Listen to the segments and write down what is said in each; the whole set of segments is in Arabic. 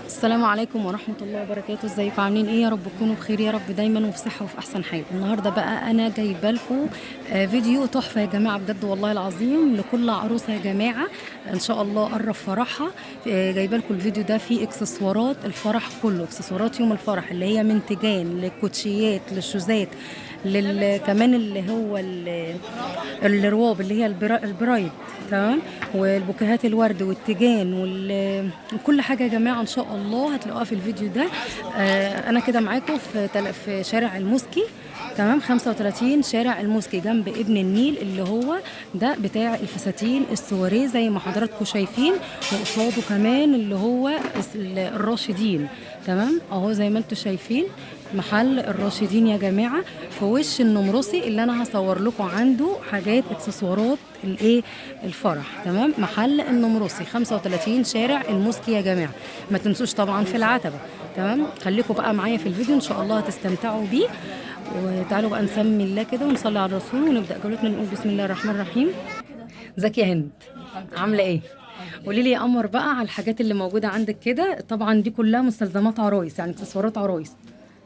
السلام عليكم ورحمة الله وبركاته. ازيكم عاملين ايه؟ يا رب تكونوا بخير يا رب دايما وفي صحة وفي احسن حال. النهاردة بقى انا جايبه لكم فيديو تحفة يا جماعة بجد والله العظيم لكل عروسة يا جماعة ان شاء الله قرب فرحها. جايبه لكم الفيديو ده فيه اكسسوارات الفرح كله، اكسسوارات يوم الفرح اللي هي من تيجان للكوتشيات للشوزات كمان اللي هو الرواب اللي هي البرايد، تمام، والبوكيهات الورد والتيجان وكل حاجه يا جماعه ان شاء الله هتلاقوها في الفيديو ده. انا كده معاكم في شارع الموسكي، تمام، 35 شارع الموسكي جنب ابن النيل اللي هو ده بتاع الفساتين السواريه زي ما حضراتكم شايفين، وقصاده كمان اللي هو الراشدين، تمام، اهو زي ما انتم شايفين محل الراشدين يا جماعه في وش النمرسي اللي انا هصور لكم عنده حاجات اكسسوارات الايه الفرح، تمام، محل النمرسي 35 شارع الموسكي يا جماعه. ما تنسوش طبعا في العتبه، تمام. خليكم بقى معايا في الفيديو ان شاء الله هتستمتعوا بيه. وتعالوا بقى نسمي الله كده ونصلي على الرسول ونبدا جولتنا، نقول بسم الله الرحمن الرحيم. ازيك يا هند؟ عامله ايه؟ قولي لي يا قمر بقى على الحاجات اللي موجوده عندك كده. طبعا دي كلها مستلزمات عرايس، يعني اكسسوارات عرايس،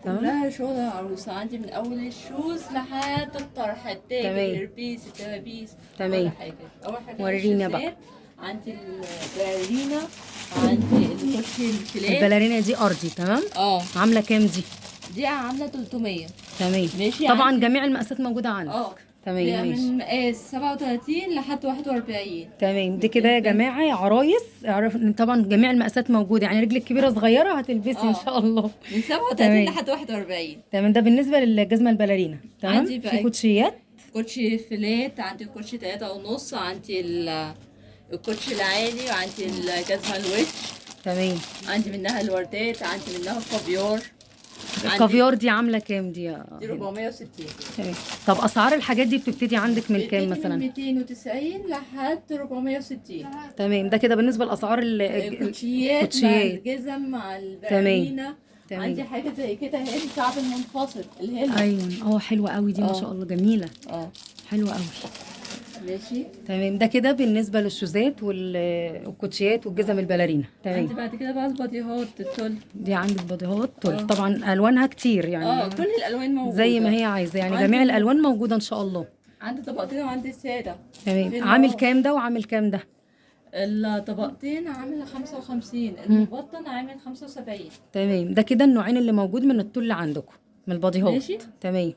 تمام. كلها شغل عروسة، عندي من أول الشوز لحد الطرح، التاج، تمام. الإربيس، الدبابيس، تمام. كل حاجة. أول حاجة ورينا الشوزات، بقى. عندي الباليرينا، عندي الكوتشي الفلات. البلارينا دي ارضي، تمام. عامله كام دي؟ دي عاملة 300. تمام. ماشي. طبعا عندي جميع المقاسات موجوده عندك. تمام دي ماشي. من مقاس 37 لحد 41. تمام. دي كده يا جماعه يا عرايس، طبعا جميع المقاسات موجوده، يعني رجلك كبيره صغيره هتلبسي ان شاء الله من 37 تمام. لحد 41. تمام. ده بالنسبه للجزمه البلارينا، تمام. عندي بقى في كوتشيات، كوتشي فلات، عندي كوتشي 3.5، عندي الكوتشي العالي، وعندي الجزمة الوش. تمام. عندي منها الوردات، عندي منها الكافيار. الكافيار دي عامله كام دي يا دي 460. تمام. طب اسعار الحاجات دي بتبتدي عندك من كام مثلا؟ من 290 لحد 460. تمام. ده كده بالنسبه لاسعار الكوتشيات مع الجزم مع الباليرينا. تمام. عندي حاجه زي كده هي الكعب المنفصل الهيل. ايوه حلوه قوي دي ما شاء الله، جميله. حلوه قوي. ماشي. تمام. ده كده بالنسبه للشوزات والكوتشيات والجزم البلارينا، تمام. عندي بعد كده بقى الباديهات التل. دي عندك باديهات تل، طبعا الوانها كتير يعني. كل الالوان موجوده زي ما هي عايزه، يعني جميع الالوان موجوده ان شاء الله. عندي طبقتين وعندي الساده. تمام. عامل كام ده وعامل كام ده؟ الطبقتين عامل 55، المبطن عامل 75. تمام. ده كده النوعين اللي موجود من التل عندكم من الباديهات. ماشي. تمام.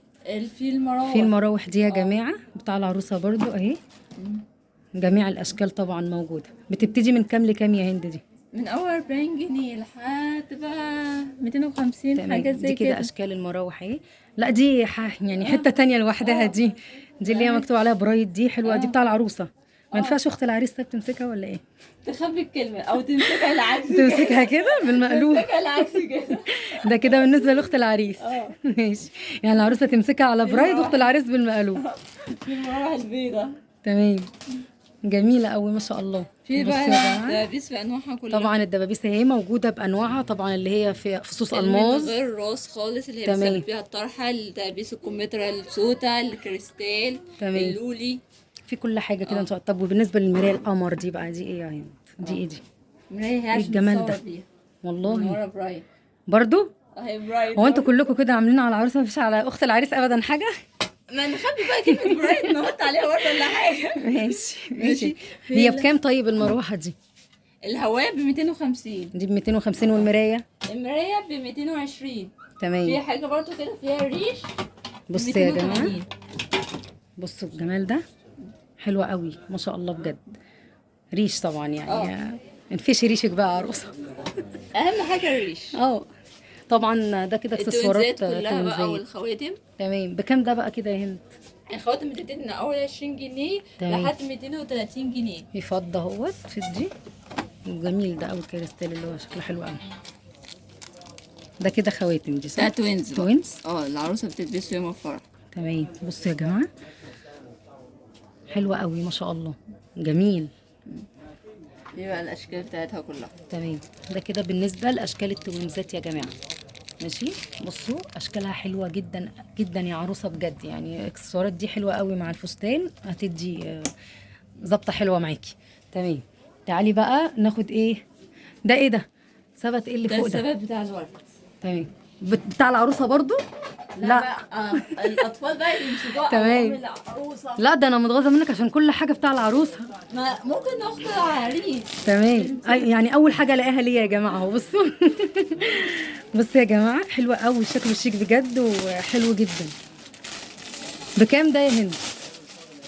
في المراوح، في المراوح دي يا جماعه بتاع العروسه برضو اهي. جميع الاشكال طبعا موجوده. بتبتدي من كام لكام يا هند دي؟ من اول 40 جنيه لحد بقى 250. حاجات زي دي كده اشكال المراوح اهي. لا دي يعني حته تانية لوحدها. دي اللي هي مكتوب عليها برايد، دي حلوه. دي بتاع العروسه. ما ينفعش اخت العريس طيب تمسكها ولا ايه؟ تخبي الكلمه او تمسكها العكس. تمسكها كده بالمقلوب. تمسكها العكس كده. ده كده بالنسبه لاخت العريس. ماشي. يعني العروسه تمسكها على برايد واخت العريس بالمقلوب. في المراوح البيضاء. تمام. جميله قوي ما شاء الله. في بقى الدبابيس بانواعها كلها. طبعا الدبابيس هي موجوده بانواعها، طبعا اللي هي في فصوص الماظ، من غير راس خالص، اللي هي بتثبت بيها الطرحه، الدبابيس الكمثرى، السوتا، الكريستال، اللولي، في كل حاجه كده ان شاء الله. طب وبالنسبه للمرايه القمر دي بقى، دي ايه يا هند؟ دي ايه دي؟ مرايه الجمال ده والله. ورا برايد برضو. اهي برايد. هو انتوا كلكم كده عاملين على العروسه، مفيش على اخت العريس ابدا حاجه؟ ما نخبي بقى كلمه برايد نحط عليها برضه ولا حاجه. ماشي. هي بكام طيب المروحه دي؟ الهواء ب 250. دي ب 250. والمرايه؟ المرايه ب 220. تمام. في حاجه برضه كده فيها ريش. بصوا يا جماعه، بصوا الجمال ده، حلوه قوي ما شاء الله بجد. ريش طبعا يعني. انفشي ريشك بقى يا عروسه. اهم حاجه الريش. طبعا ده كده اكسسوارات كلها بقى والخواتم. تمام. بكام ده بقى كده يا هند؟ الخواتم بتبتدي من اول 20 جنيه لحد 230 جنيه. في فضه اهوت في دي جميل ده قوي، الكريستال اللي هو شكله حلو قوي. ده كده خواتم دي صح؟ ده توينز. العروسه بتلبسه يوم الفرح. تمام. بصوا يا جماعه حلوه قوي ما شاء الله، جميل. دي بقى الاشكال بتاعتها كلها. تمام. ده كده بالنسبه لاشكال التوينزات يا جماعه. ماشي. بصوا اشكالها حلوه جدا جدا يا عروسه بجد، يعني الاكسسوارات دي حلوه قوي مع الفستان، هتدي ظبطه حلوه معاكي. تمام. تعالي بقى ناخد ايه ده؟ ايه ده؟ ثبت ايه اللي ده فوق ده؟ الثبات بتاع الورد. تمام. بتاع العروسه برضو؟ لا بقى الاطفال بقى يمسكوها تمام. أو العروسه. لا ده انا متغاظه منك عشان كل حاجه بتاع العروسه. ما ممكن اخت العريس. تمام. يعني اول حاجه الاقيها ليا يا جماعه اهو بصوا. بصوا يا جماعه حلوه قوي، شكله شيك بجد وحلو جدا. بكام ده يا هند؟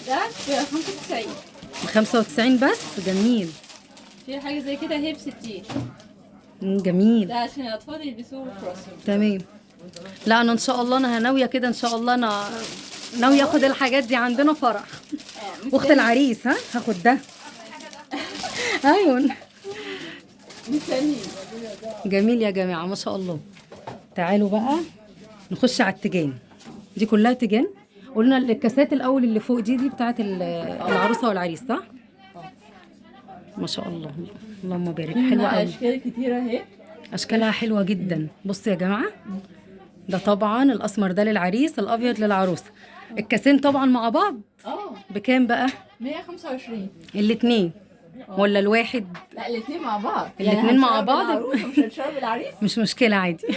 ده ب 95. ب 95 بس؟ جميل. في حاجه زي كده هي ب 60. جميل. ده عشان الاطفال يلبسوه في راسهم. تمام. لا انا ان شاء الله انا ناويه كده ان شاء الله، انا ناويه اخد الحاجات دي، عندنا فرح واخت العريس. ها هاخد ده. ايوه مستنيين. جميل يا جماعه ما شاء الله. تعالوا بقى نخش على التيجان. دي كلها تيجان. قلنا الكاسات الاول اللي فوق دي بتاعت العروسه والعريس صح؟ ما شاء الله اللهم بارك. حلوه قوي، اشكال كتيره اهي، اشكالها حلوه جدا. بصوا يا جماعه، ده طبعا الاسمر ده للعريس، الابيض للعروسه. الكاسين طبعا مع بعض بكام بقى؟ 125. الاثنين ولا الواحد؟ لا الاثنين مع بعض. الاثنين مع بعض مش هتشرب العريس. مش مشكله عادي.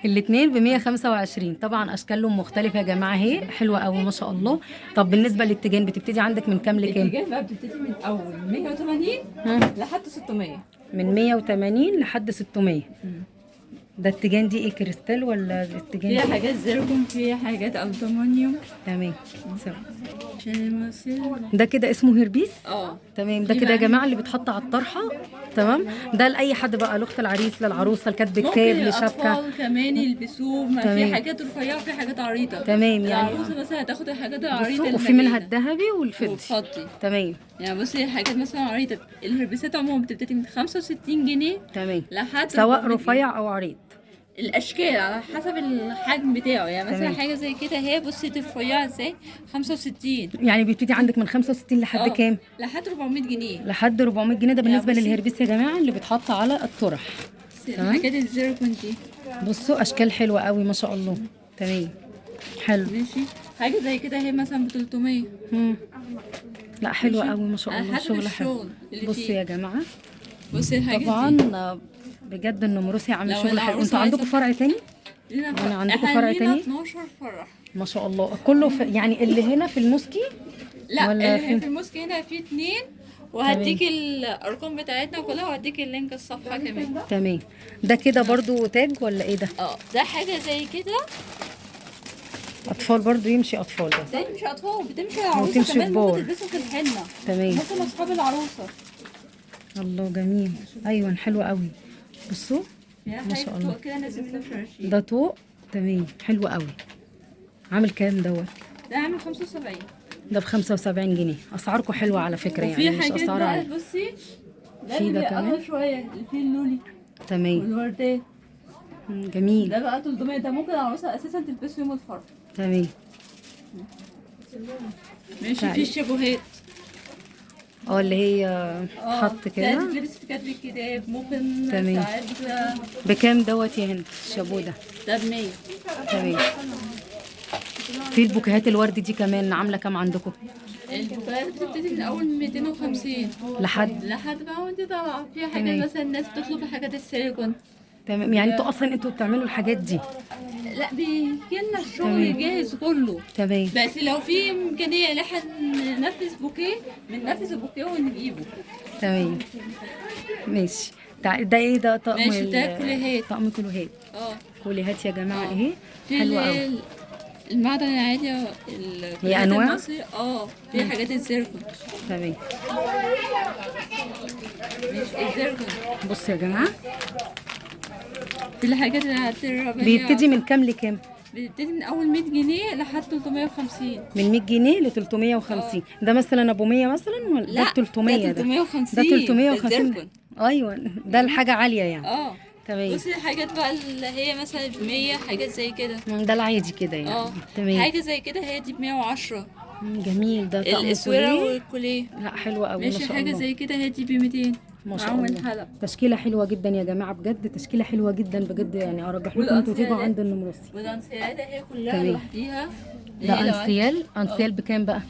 الاثنين ب 125. طبعا اشكالهم مختلفه يا جماعه اهي، حلوه قوي ما شاء الله. طب بالنسبه للتيجان بتبتدي عندك من كام لكام؟ التيجان بقى بتبتدي من اول 180 لحد 600. من 180 لحد 600. ده التيجان دي ايه، كريستال ولا التيجان فيها حاجات زيركون، فيها حاجات الومنيوم. تمام. عشان ده كده اسمه هربيس. تمام. ده في كده يا بقى جماعه اللي بيتحط على الطرحه. تمام. ده لاي حد بقى، لاخت العريس، للعروسه، لكاتب كتاب، لشبكه. ممكن كمان يلبسوه. ما في تمام. حاجات رفيعه وفي حاجات عريضه. تمام. يعني العروسه مثلا هتاخد الحاجات العريضه وفي منها الذهبي والفضي. تمام. يعني بصي حاجات مثلا عريضه، الهربسات عموما بتبتدي من 65 جنيه تمام لحد سواء رفيع او عريض. الاشكال على حسب الحجم بتاعه. يعني مثلا تمام. حاجه زي كده هي بصي رفيعه ازاي 65. يعني بيبتدي عندك من 65 لحد كام؟ لحد 400 جنيه. لحد 400 جنيه. ده بالنسبه بصي. للهربيس يا جماعه اللي بيتحط على الطرح. الحاجات الزيركون دي بصوا اشكال حلوه قوي ما شاء الله. تمام حلو. ماشي. حاجه زي كده هي مثلا ب 300. لا حلوه قوي ما شاء الله، شغل حلو. بصوا يا جماعه، بصي الحاجات طبعا دي. بجد النمروسي عامل لو شغل حلو. العروسة انتوا عندكم فرع تاني؟ انا عندكم فرع تاني؟ 12 فرع ما شاء الله. كله يعني اللي هنا في الموسكي؟ لا ولا في الموسكي هنا في 2. وهديك الارقام بتاعتنا كلها، وهديك اللينك الصفحه كمان. تمام. ده كده برضو تاج ولا ايه ده؟ ده حاجه زي كده. اطفال برضو، يمشي اطفال ده. ده مش اطفال، بتمشي العروسه وتمشي كمان، كبار. ممكن تلبسه في الحنه. تمام. ممكن اصحاب العروسه. الله جميل. ايوه حلو قوي. بصوا ما شاء الله. كده نازل 25. ده طوق. تمام حلو قوي. عامل كام دوت؟ ده عامل 75. ده ب 75 جنيه. اسعاركم حلوه على فكره، يعني مش اسعار بقى عاليه. بصي في ده كمان شويه اللي فيه اللولي تمام. والوردات. جميل. ده بقى 300. ده ممكن العروسه اساسا تلبسه يوم الفرح. تمام ماشي. في الشابوهات اللي هي حط كده. ده تلبس في كاتب الكتاب. ممكن تمام. ساعات بكام دوت يا هند الشابو ده؟ ده ب 100. تمام. في البوكيهات الورد دي كمان عامله كام عندكم؟ البوكيهات بتبتدي من اول 250 لحد بقى وانت طالعه. في حاجات مثلا الناس بتطلب حاجات السيليكون. تمام. يعني انتوا اصلا بتعملوا الحاجات دي؟ لا بيجيلنا الشغل جاهز كله. تمام. بس لو في امكانيه ان احنا ننفذ بوكيه بننفذ البوكيه ونجيبه. تمام ماشي. ده ايه ده؟ طقم ماشي. ده كليهات. طقم كليهات. كليهات يا جماعه اهي. في حلوه قوي. المعدن العادي هي انواع؟ في حاجات الزيركون. تمام. مش الزيركون. بصوا يا جماعه، في الحاجات اللي بيبتدي من كام لكام؟ بيبتدي من اول 100 جنيه لحد 350. من 100 جنيه ل 350. ده مثلا ابو 100 مثلا ولا ده 300؟ ده 350. ده 350. ايوه ده الحاجه عاليه يعني. تمام. بصي الحاجات بقى اللي هي مثلا ب 100 حاجات زي كده. ده العادي كده يعني. تمام. حاجه زي كده هي دي ب 110. جميل. ده طقم الاسوره والكوليه. لا حلوه قوي ما شاء الله. ماشي. حاجه زي كده هي دي ب 200 ما شاء الله. تشكيله حلوه جدا يا جماعه، بجد تشكيله حلوه جدا بجد. يعني ارجح لكم انتوا تيجوا عند النمروسي. والانسيال هي كلها لوحديها. ده انسيال. انسيال بكام بقى؟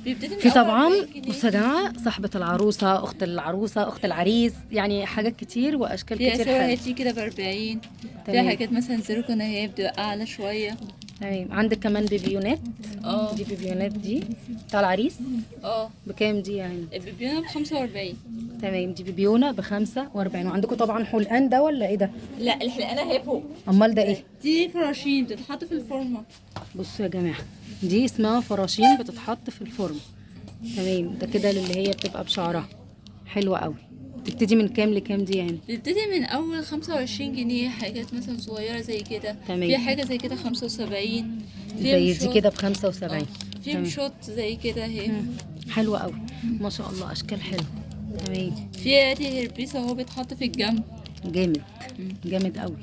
بيبتدي من في أول طبعا 40 جنيه. بصوا يا جماعه صاحبه العروسه، اخت العروسه، اخت العريس، يعني حاجات كتير واشكال في كتير اساور حلوه. هاتي كده ب40. فيها تمام. حاجات مثلا زيركون هي بتبقى اعلى شويه. تمام. عندك كمان بيبيونات. اه دي بيبيونات دي بتاع العريس اه بكام دي يعني؟ البيبيونه ب45. تمام. دي بيبيونه ب45. وعندكم طبعا حلقان ده ولا ايه ده؟ لا الحلقانه هي فوق. امال ده ايه؟ دي فراشين بتتحط في الفورمه. بصوا يا جماعه، دي اسمها فراشين بتتحط في الفرن. تمام. ده كده اللي هي بتبقى بشعرها، حلوه قوي. تبتدي من كام لكام دي يعني؟ بتبتدي من اول 25 جنيه، حاجات مثلا صغيره زي كده. تمام. في حاجه زي كده 75. في زي دي مشوط. كده ب75. في تمام. مشوط زي كده اهي. حلوه قوي ما شاء الله، اشكال حلوه. تمام. في ادي هربيس اهو بيتحط في الجنب. جامد، جامد قوي.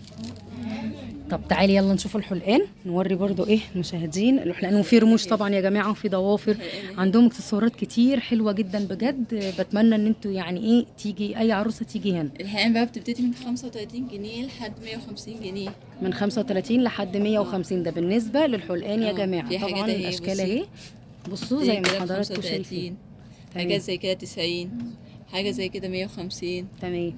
طب تعالي يلا نشوف الحلقان، نوري برضو ايه المشاهدين الحلقان. وفي رموش طبعا يا جماعه، وفي ضوافر. عندهم اكسسوارات كتير حلوه جدا بجد. بتمنى ان انتوا يعني ايه تيجي اي عروسه تيجي هنا. الحقيقة بقى بتبتدي من 35 جنيه لحد 150 جنيه. من 35 لحد 150. ده بالنسبه للحلقان يا جماعه. في حاجات طبعا اهي، الاشكال بصي. اهي. بصوا زي ما حضراتكم شايفين. حاجات زي كده 90. حاجة زي كده 150. تمام.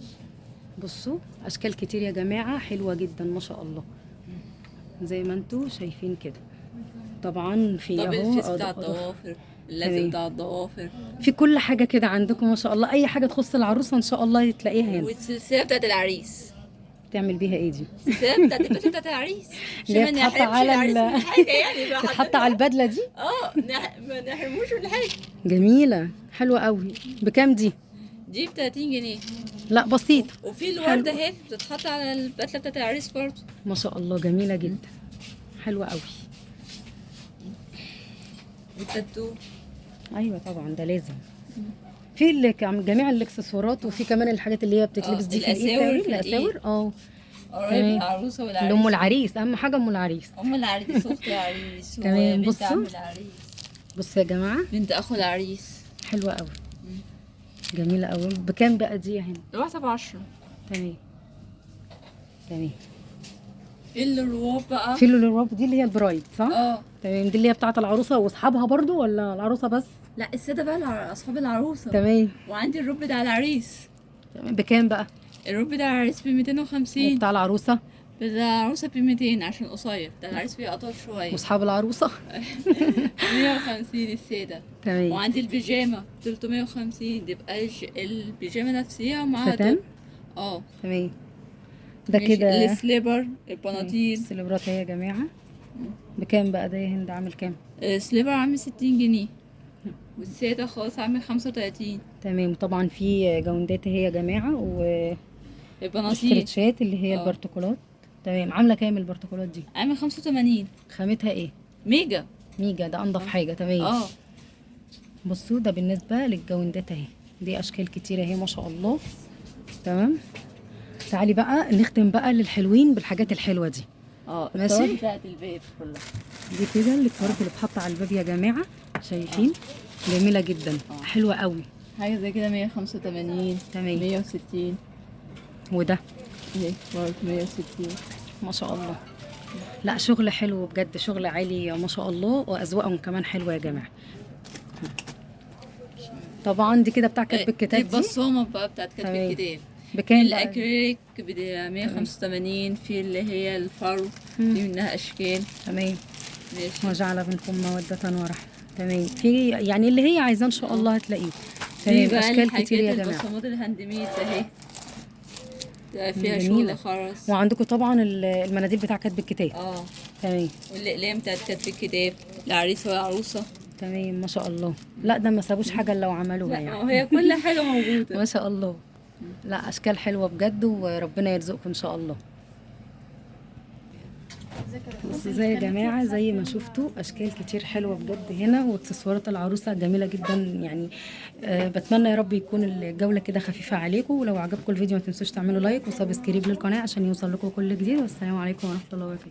بصوا اشكال كتير يا جماعه حلوه جدا ما شاء الله، زي ما انتوا شايفين كده. طبعا في طب اهو الفيس بتاع الضوافر، اللازق بتاع الضوافر، في كل حاجه كده عندكم ما شاء الله. اي حاجه تخص العروسه ان شاء الله تلاقيها هنا. والسلسلة بتاعت العريس. تعمل بيها ايه دي؟ السلسلة بتاعت البدلة بتاعت العريس. اللي هي عشان ما بتتحط نحرمش على العريس من حاجة يعني بقى بتتحط على البدله دي. ما نحرموش من حاجة. جميله حلوه قوي. بكام دي؟ دي ب 30 جنيه. لا بسيطه. وفي الوردة اهي بتتحط على البدلة بتاعت العريس برضه. ما شاء الله جميله جدا، حلوه قوي. والتاتو. ايوه طبعا ده لازم. في جميع الاكسسوارات، وفي كمان الحاجات اللي هي بتتلبس دي في الايد. الأساور في الاساور قرايب العروسه والعريس. لام العريس، اهم حاجه ام العريس. ام العريس اخت العريس. تمام. وبنت بصوا. عم العريس. بصوا يا جماعه، بنت اخو العريس. حلوه قوي، جميله قوي. بكام بقى دي هنا؟ الواحده ب10. تمام. تمام. الرواب بقى. في الرواب دي اللي هي البرايد صح؟ تمام. دي اللي هي بتاعه العروسه واصحابها برضو ولا العروسه بس؟ لا الساده بقى اصحاب العروسه. تمام. وعندي الروب بتاع العريس. تمام. بكام بقى؟ الروب بتاع العريس ب 250. بتاع العروسه؟ بتاع العروسه ب 200 عشان قصير. بتاع العريس فيه اطول شويه. واصحاب العروسه 150 الساده. تمام. وعندي البيجامه 350. دي بقى البيجامه نفسها ومعاها ستان. تمام. ده كده السليبر، البناطيل. السليبرات يا جماعه. بكام بقى ده يا هند؟ عامل كام؟ السليبر عامل 60 جنيه. والساده خالص عامل 35. تمام. طبعا في جوندات اهي يا جماعه، البناطيل استرتشات اللي هي البرتقالات. تمام. عامله كام البرتقالات دي؟ عامل 85. خامتها ايه؟ ميجا. ميجا، ده انضف حاجه. تمام. بصوا ده بالنسبه للجوندات اهي. دي اشكال كتيره اهي ما شاء الله. تمام. تعالي بقى نختم بقى للحلوين بالحاجات الحلوه دي. ماشي. بتاعت الباب كلها دي كده الكوارث اللي بتحط على الباب يا جماعه، شايفين؟ جميله جدا. حلوه قوي. حاجه زي كده 185. تمام. 160. وده اهي برضه 160. ما شاء الله. لا شغل حلو بجد، شغل عالي ما شاء الله، واذواقهم كمان حلوه يا جماعه. طبعا دي كده بتاع كتب الكتاب. دي البصامه بقى بتاعت كتب الكتاب. بكام؟ الاكريليك ب 185. في اللي هي الفرو دي منها اشكال. تمام. ماشي. وجعل بينكم موده ورحمه. تمام. في يعني اللي هي عايزاه ان شاء الله هتلاقيه. تمام. اشكال كتير يا جماعه. البصمات الهاند ميد اهي فيها جميلة. شغل خرز. وعندكم طبعا المناديل بتاع كتب الكتاب. تمام. والاقلام بتاعت كتب الكتاب العريس والعروسه. تمام ما شاء الله. لا ده ما سابوش حاجه الا وعملوها يعني. هي كل حاجه موجوده ما شاء الله. لا اشكال حلوه بجد، وربنا يرزقكم ان شاء الله. بس زي يا جماعه زي ما شفتوا اشكال كتير حلوه بجد هنا، واكسسوارات العروسه جميله جدا يعني. بتمنى يا رب يكون الجوله كده خفيفه عليكم. ولو عجبكم الفيديو ما تنسوش تعملوا لايك وسبسكرايب للقناه عشان يوصل لكم كل جديد. والسلام عليكم ورحمه الله وبركاته.